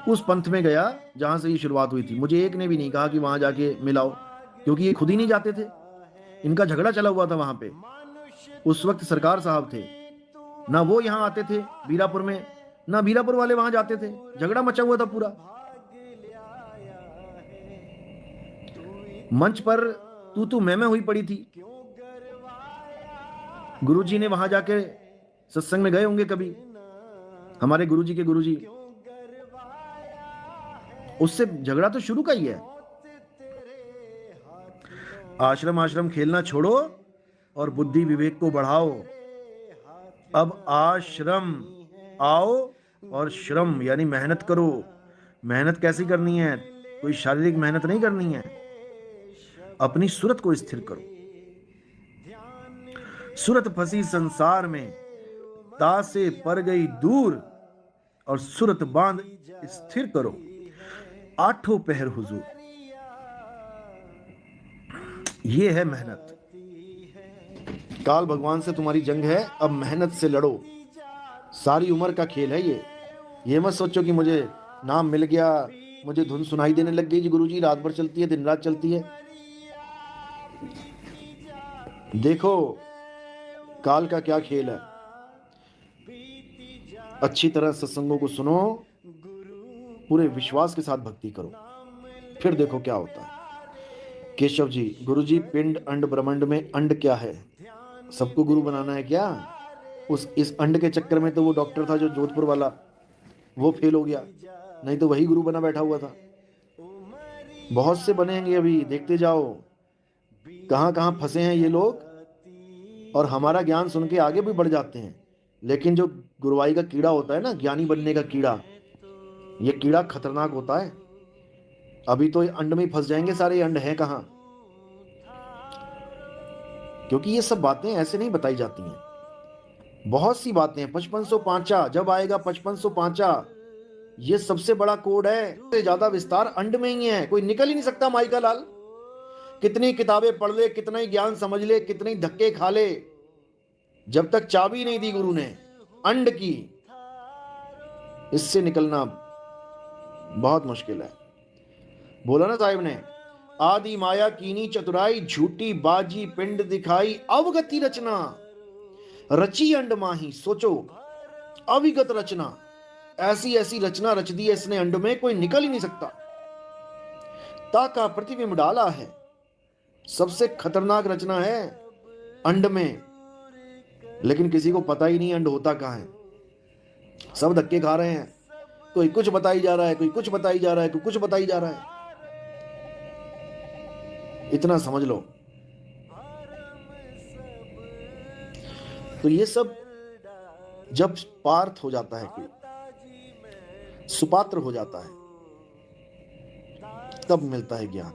उस पंथ में गया जहां से ये शुरुआत हुई थी। मुझे एक ने भी नहीं कहा कि वहां जाके मिलाओ, क्योंकि ये खुद ही नहीं जाते थे। इनका झगड़ा चला हुआ था वहां पे, उस वक्त सरकार साहब थे ना, वो यहां आते थे बीरापुर में, ना बीरापुर वाले वहां जाते थे, झगड़ा मचा हुआ था पूरा। मंच पर तू मैं हुई पड़ी थी। गुरुजी ने वहां जाके सत्संग में गए होंगे कभी, हमारे गुरुजी के गुरुजी, उससे झगड़ा तो शुरू का ही है। आश्रम आश्रम खेलना छोड़ो और बुद्धि विवेक को बढ़ाओ। अब आश्रम आओ और श्रम यानी मेहनत करो। मेहनत कैसी करनी है? कोई शारीरिक मेहनत नहीं करनी है, अपनी सूरत को स्थिर करो। सूरत फंसी संसार में, तासे पर गई दूर, और सूरत बांध स्थिर करो, आठों पहर हुजूर। ये है मेहनत। काल भगवान से तुम्हारी जंग है, अब मेहनत से लड़ो। सारी उम्र का खेल है ये मत सोचो कि मुझे नाम मिल गया, मुझे धुन सुनाई देने लग गई जी गुरुजी, रात भर चलती है, दिन रात चलती है। देखो काल का क्या खेल है। अच्छी तरह सत्संगों को सुनो, पूरे विश्वास के साथ भक्ति करो, फिर देखो क्या होता है। केशव जी, गुरुजी पिंड अंड ब्रह्मांड में अंड क्या है? सबको गुरु बनाना है क्या? उस इस अंड के चक्कर में तो वो डॉक्टर था जो जोधपुर वाला, वो फेल हो गया, नहीं तो वही गुरु बना बैठा हुआ था। बहुत से बनेंगे अभी, देखते जाओ कहां कहां फंसे हैं ये लोग, और हमारा ज्ञान सुन के आगे भी बढ़ जाते हैं। लेकिन जो गुरुवाई का कीड़ा होता है ना, ज्ञानी बनने का कीड़ा, ये कीड़ा खतरनाक होता है। अभी तो ये अंड में ही फंस जाएंगे सारे, अंड हैं कहाँ? क्योंकि ये सब बातें ऐसे नहीं बताई जाती हैं। बहुत सी बातें, 5505 जब आएगा 5505, ये सबसे बड़ा कोड है। सबसे ज्यादा विस्तार अंड में ही है, कोई निकल ही नहीं सकता। माइका लाल कितनी किताबें पढ़ ले, कितना ही ज्ञान समझ ले, कितने ही धक्के खा ले, जब तक चाबी नहीं दी गुरु ने अंड की, इससे निकलना बहुत मुश्किल है। बोला ना साहिब ने, आदि माया कीनी चतुराई, झूठी बाजी पिंड दिखाई, अवगति रचना रची अंड माही। सोचो, अविगत रचना, ऐसी ऐसी रचना रच दी है इसने अंड में, कोई निकल ही नहीं सकता। ताका प्रतिबिंब डाला है, सबसे खतरनाक रचना है अंड में, लेकिन किसी को पता ही नहीं अंड होता कहां है। सब धक्के खा रहे हैं, कोई कुछ बताई जा रहा है, कोई कुछ बताई जा रहा है, कोई कुछ बताई जा रहा है। इतना समझ लो। तो ये सब जब पार्थ हो जाता है, कोई सुपात्र हो जाता है, तब मिलता है ज्ञान।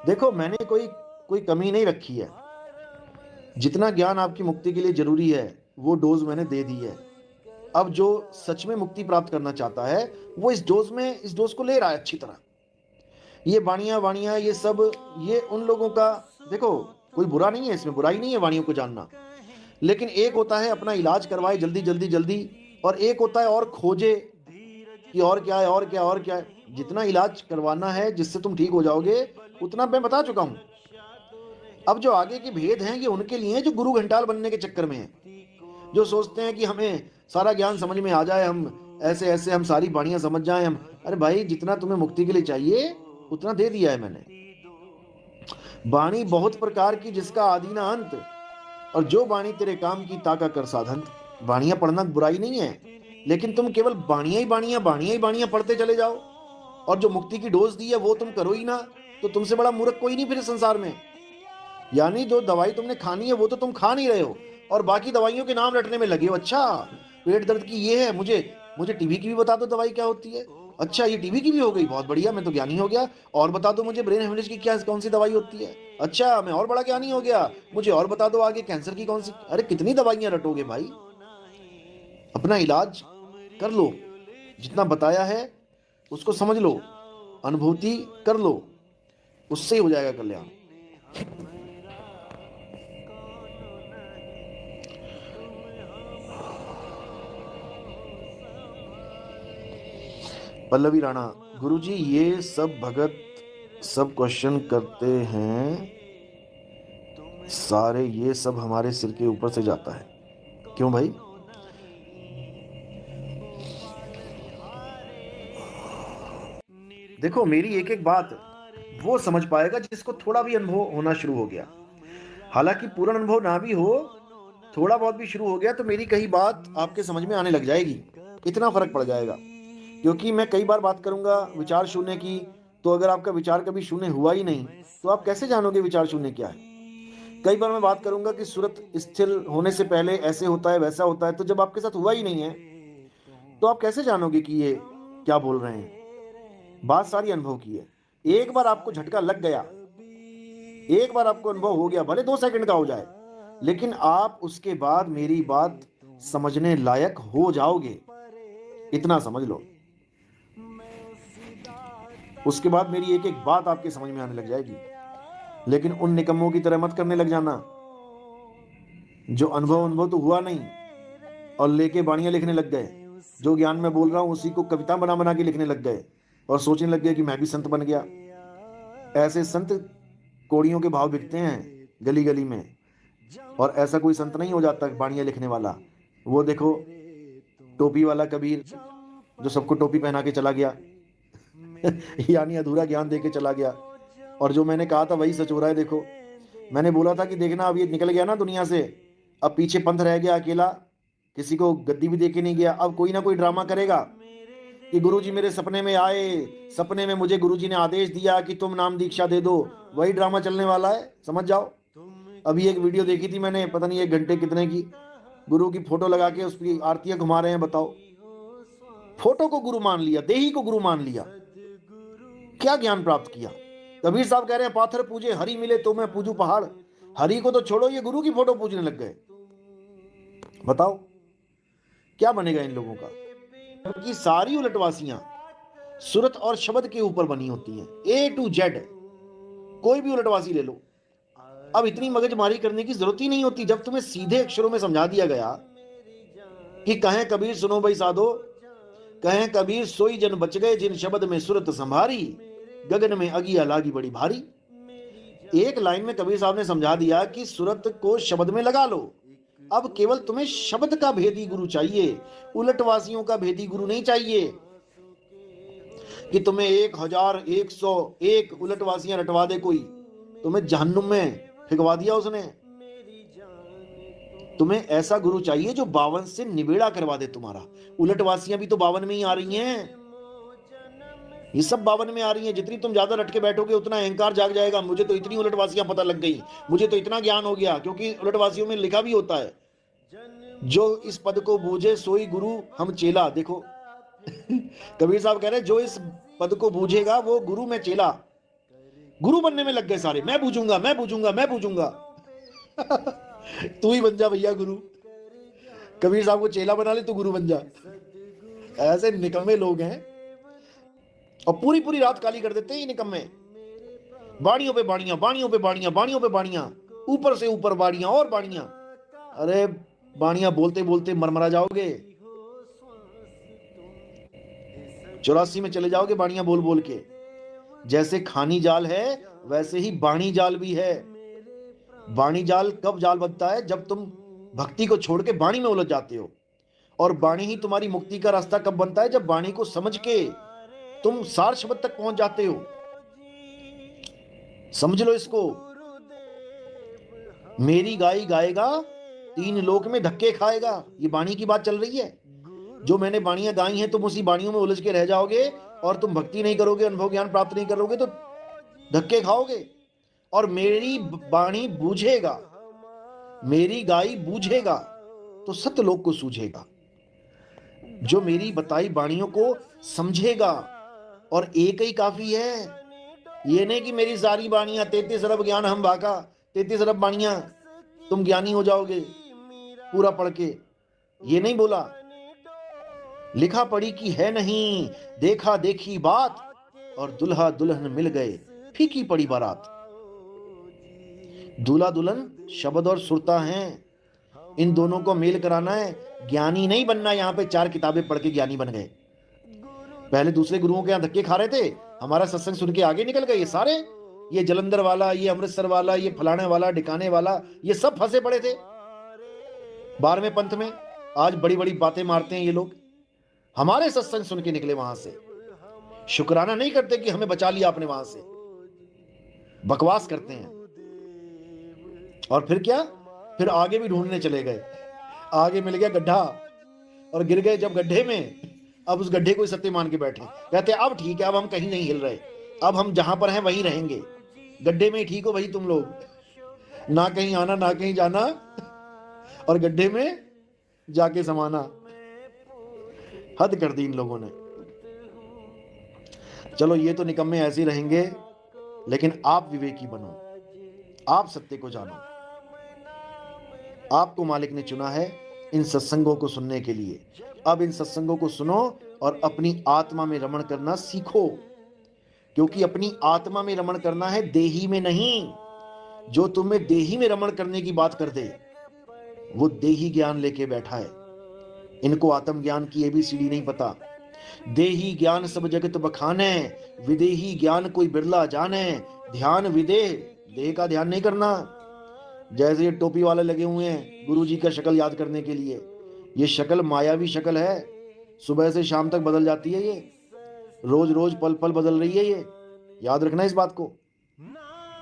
देखो मैंने कोई कमी नहीं रखी है, जितना ज्ञान आपकी मुक्ति के लिए जरूरी है वो डोज मैंने दे दी है। अब जो सच में मुक्ति प्राप्त करना चाहता है वो इस डोज को ले रहा है अच्छी तरह। ये वाणियां ये सब, ये उन लोगों का, देखो कोई बुरा नहीं है इसमें, बुराई नहीं है वाणियों को जानना, लेकिन एक होता है अपना इलाज करवाए जल्दी जल्दी जल्दी, और एक होता है और खोजे कि और क्या है, और क्या और क्या है। जितना इलाज करवाना है जिससे तुम ठीक हो जाओगे, उतना मैं बता चुका हूं। अब जो आगे के भेद हैं ये उनके लिए हैं जो गुरु घंटाल बनने के चक्कर में हैं, जो सोचते हैं कि हमें सारा ज्ञान समझ में आ जाए, हम ऐसे ऐसे हम सारी बाणियां समझ जाएं हम। अरे भाई, जितना तुम्हें मुक्ति के लिए चाहिए उतना दे दिया है मैंने। बाणी बहुत प्रकार की, जिसका आदि ना अंत, और जो बाणी तेरे काम की ताका कर साधंत। बाणियां पढ़ना बुराई नहीं है, लेकिन तुम केवल बाणियां ही बाणियां पढ़ते चले जाओ, और जो मुक्ति की डोज दी है वो तुम करो ही ना, तो तुमसे बड़ा मूर्ख कोई नहीं फिर संसार में। यानी जो दवाई तुमने खानी है वो तो तुम खा नहीं रहे हो, और बाकी दवाइयों के नाम रटने में लगे हो। अच्छा, पेट दर्द की ये है, मुझे मुझे टीबी की भी बता दो दवाई क्या होती है। अच्छा, ये टीबी की भी हो गई, बहुत बढ़िया, मैं तो ज्ञानी हो गया। और बता दो मुझे ब्रेन हेमरेज की क्या कौन सी दवाई होती है। अच्छा, मैं और बड़ा ज्ञानी हो गया, मुझे और बता दो आगे कैंसर की कौन सी। अरे कितनी दवाइयां रटोगे भाई, अपना इलाज कर लो, जितना बताया है उसको समझ लो, अनुभूति कर लो, उससे ही हो जाएगा कल्याण। पल्लवी राणा, गुरुजी ये सब भगत सब क्वेश्चन करते हैं, सारे ये सब हमारे सिर के ऊपर से जाता है। क्यों भाई? देखो मेरी एक एक बात वो समझ पाएगा जिसको थोड़ा भी अनुभव होना शुरू हो गया। हालांकि पूर्ण अनुभव ना भी हो, थोड़ा बहुत भी शुरू हो गया तो मेरी कही बात आपके समझ में आने लग जाएगी, इतना फर्क पड़ जाएगा। क्योंकि मैं कई बार बात करूंगा विचार शून्य की, तो अगर आपका विचार कभी शून्य हुआ ही नहीं तो आप कैसे जानोगे विचार शून्य क्या है। कई बार मैं बात करूंगा कि सूरत स्थिर होने से पहले ऐसे होता है वैसा होता है, तो जब आपके साथ हुआ ही नहीं है तो आप कैसे जानोगे कि ये क्या बोल रहे हैं। बात सारी अनुभव की है। एक बार आपको झटका लग गया, एक बार आपको अनुभव हो गया, भले 2 सेकंड का हो जाए, लेकिन आप उसके बाद मेरी बात समझने लायक हो जाओगे, इतना समझ लो। उसके बाद मेरी एक एक बात आपके समझ में आने लग जाएगी। लेकिन उन निकम्मों की तरह मत करने लग जाना जो अनुभव तो हुआ नहीं और लेके बाणियां लिखने लग गए। जो ज्ञान में बोल रहा हूं उसी को कविता बना बना के लिखने लग गए और सोचने लग गए कि मैं भी संत बन गया। ऐसे संत कोड़ियों के भाव बिकते हैं गली गली में, और ऐसा कोई संत नहीं हो जाता बाणियां लिखने वाला। वो देखो टोपी वाला कबीर जो सबको टोपी पहना के चला गया यानी अधूरा ज्ञान दे के चला गया। और जो मैंने कहा था वही सच हो रहा है। देखो मैंने बोला था कि देखना अब ये निकल गया ना दुनिया से, अब पीछे पंथ रह गया अकेला, किसी को गद्दी भी देके नहीं गया। अब कोई ना कोई ड्रामा करेगा कि गुरुजी मेरे सपने में आए, सपने में मुझे गुरुजी ने आदेश दिया कि तुम नाम दीक्षा दे दो। वही ड्रामा चलने वाला है, समझ जाओ। अभी एक वीडियो देखी थी मैंने, पता नहीं 1 घंटे कितने की, गुरु की फोटो लगा के उसकी आरतियां घुमा रहे हैं। बताओ, फोटो को गुरु मान लिया, देही को गुरु मान लिया, क्या ज्ञान प्राप्त किया। कबीर साहब कह रहे हैं पाथर पूजे हरि मिले तो मैं पूजू पहाड़। हरि को तो छोड़ो, ये गुरु की फोटो पूजने लग गए। बताओ क्या बनेगा इन लोगों का। क्योंकि सारी उलटवासियां सुरत और शब्द के ऊपर बनी होती हैं, A to Z। कोई भी उलटवासी ले लो। अब इतनी मगजमारी करने की जरूरत ही नहीं होती जब तुम्हें सीधे अक्षरों में समझा दिया गया कि कहें कबीर सुनो भाई साधो, कहें कबीर सोई जन बच गए जिन शब्द में सुरत संभारी, गगन में अगिया लागी बड़ी भारी। एक लाइन में कबीर साहब ने समझा दिया कि सुरत को शब्द में लगा लो। अब केवल तुम्हें शब्द का भेदी गुरु चाहिए, उलटवासियों का भेदी गुरु नहीं चाहिए कि तुम्हें 1101 उलटवासियां रटवा दे कोई, तुम्हें जहन्नुम में फिकवा दिया उसने। तुम्हें ऐसा गुरु चाहिए जो 52 से निबेड़ा करवा दे तुम्हारा। उलटवासियां भी तो 52 में ही आ रही हैं, ये सब 52 में आ रही हैं। जितनी तुम ज्यादा रट के बैठोगे उतना अहंकार जाग जाएगा। मुझे तो इतनी उलटवासियां पता लग गई, मुझे तो इतना ज्ञान हो गया। क्योंकि उलटवासियों में लिखा भी होता है जो इस पद को बूझे सोई गुरु हम चेला। देखो कबीर साहब कह रहे हैं जो इस पद को बूझेगा वो गुरु में चेला। गुरु बनने में लग गए सारे, मैं बूझूंगा मैं बूझूंगा मैं बूझूंगा तू ही बन जा भैया गुरु। कबीर साहब को चेला बना ले तो गुरु बन जा। ऐसे निकम्मे लोग हैं और पूरी पूरी रात काली कर देते हैं ये निकम्मे। बाड़ियों पे बाड़ियां, बाड़ियों पे बाड़ियां, बाड़ियों पे बाड़ियां, ऊपर से ऊपर बाड़ियां और बाड़ियां। अरे बाड़ियां बोलते बोलते मरमरा जाओगे, 84 में चले जाओगे बाड़ियां बोल बोल के। जैसे खानी जाल है वैसे ही बाणी जाल भी है। बाणी जाल कब जाल बनता है? जब तुम भक्ति को छोड़ के बाणी में उलझ जाते हो। और बाणी ही तुम्हारी मुक्ति का रास्ता कब बनता है? जब बाणी को समझ के तुम सार शब्द तक पहुंच जाते हो। समझ लो इसको। मेरी गाई गाएगा 3 लोक में धक्के खाएगा, ये बाणी की बात चल रही है। जो मैंने बाणियां गाई हैं तुम उसी बाणियों में उलझ के रह जाओगे और तुम भक्ति नहीं करोगे, अनुभव ज्ञान प्राप्त नहीं करोगे तो धक्के खाओगे। और मेरी बाणी बूझेगा, मेरी गाई बूझेगा तो सत्यलोक को सूझेगा। जो मेरी बताई बाणियों को समझेगा, और एक ही काफी है। ये नहीं कि मेरी सारी बाणियां 33 अरब ज्ञान हम बाका, 33 अरब बाणियां तुम ज्ञानी हो जाओगे पूरा पढ़ के, ये नहीं बोला। लिखा पढ़ी की है नहीं, देखा देखी बात, और दुल्हा दुल्हन मिल गए फीकी पड़ी बारात। दूल्हा दुल्हन शब्द और सुरता हैं, इन दोनों को मेल कराना है। ज्ञानी नहीं बनना यहां पे 4 किताबें पढ़ के ज्ञानी बन गए। पहले दूसरे गुरुओं के यहां धक्के खा रहे थे, हमारा सत्संग सुन के आगे निकल गए। ये सारे, ये जलंधर वाला, ये अमृतसर वाला, ये फलाने वाला, डिकाने वाला, ये सब फंसे पड़े थे 12वें पंथ में। आज बड़ी बड़ी बातें मारते हैं ये लोग। हमारे सत्संग सुन के निकले वहां से, शुक्राना नहीं करते कि हमें बचा लिया आपने वहां से, बकवास करते हैं। और फिर क्या? फिर आगे भी ढूंढने चले गए। आगे मिल गया गड्ढा और गिर गए जब गड्ढे में, अब उस गड्ढे को ही सत्य मान के बैठे। कहते अब ठीक है, अब हम कहीं नहीं हिल रहे, अब हम जहां पर हैं वहीं रहेंगे। गड्ढे में ही ठीक हो भाई तुम लोग, ना कहीं आना ना कहीं जाना, और गड्ढे में जाके समाना। हद कर दी इन लोगों ने। चलो ये तो निकम्मे ऐसे ही रहेंगे, लेकिन आप विवेकी बनो, आप सत्य को जानो। आपको मालिक ने चुना है इन सत्संगों को सुनने के लिए। अब इन सत्संगों को सुनो और अपनी आत्मा में रमण करना सीखो। क्योंकि अपनी आत्मा में रमण करना है, देही में नहीं। जो तुम्हें देही में रमण करने की बात कर दे वो देही ज्ञान लेके बैठा है। इनको आत्मज्ञान की एबीसीडी नहीं पता। देही ज्ञान सब जगत बखाने, विदेही ज्ञान कोई बिरला जाने। ध्यान विदेह, देह का ध्यान नहीं करना। जैसे ये टोपी वाले लगे हुए हैं गुरु जी का शक्ल याद करने के लिए, ये शक्ल मायावी शक्ल है, सुबह से शाम तक बदल जाती है, ये रोज रोज पल पल बदल रही है। ये याद रखना इस बात को।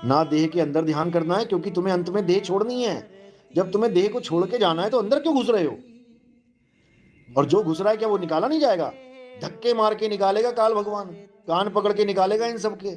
ना देह के अंदर ध्यान करना है, क्योंकि तुम्हें अंत में देह छोड़नी है। जब तुम्हें देह को छोड़ के जाना है तो अंदर क्यों घुस रहे हो? और जो घुस रहा है क्या वो निकाला नहीं जाएगा? धक्के मार के निकालेगा काल भगवान, कान पकड़ के निकालेगा इन सबके।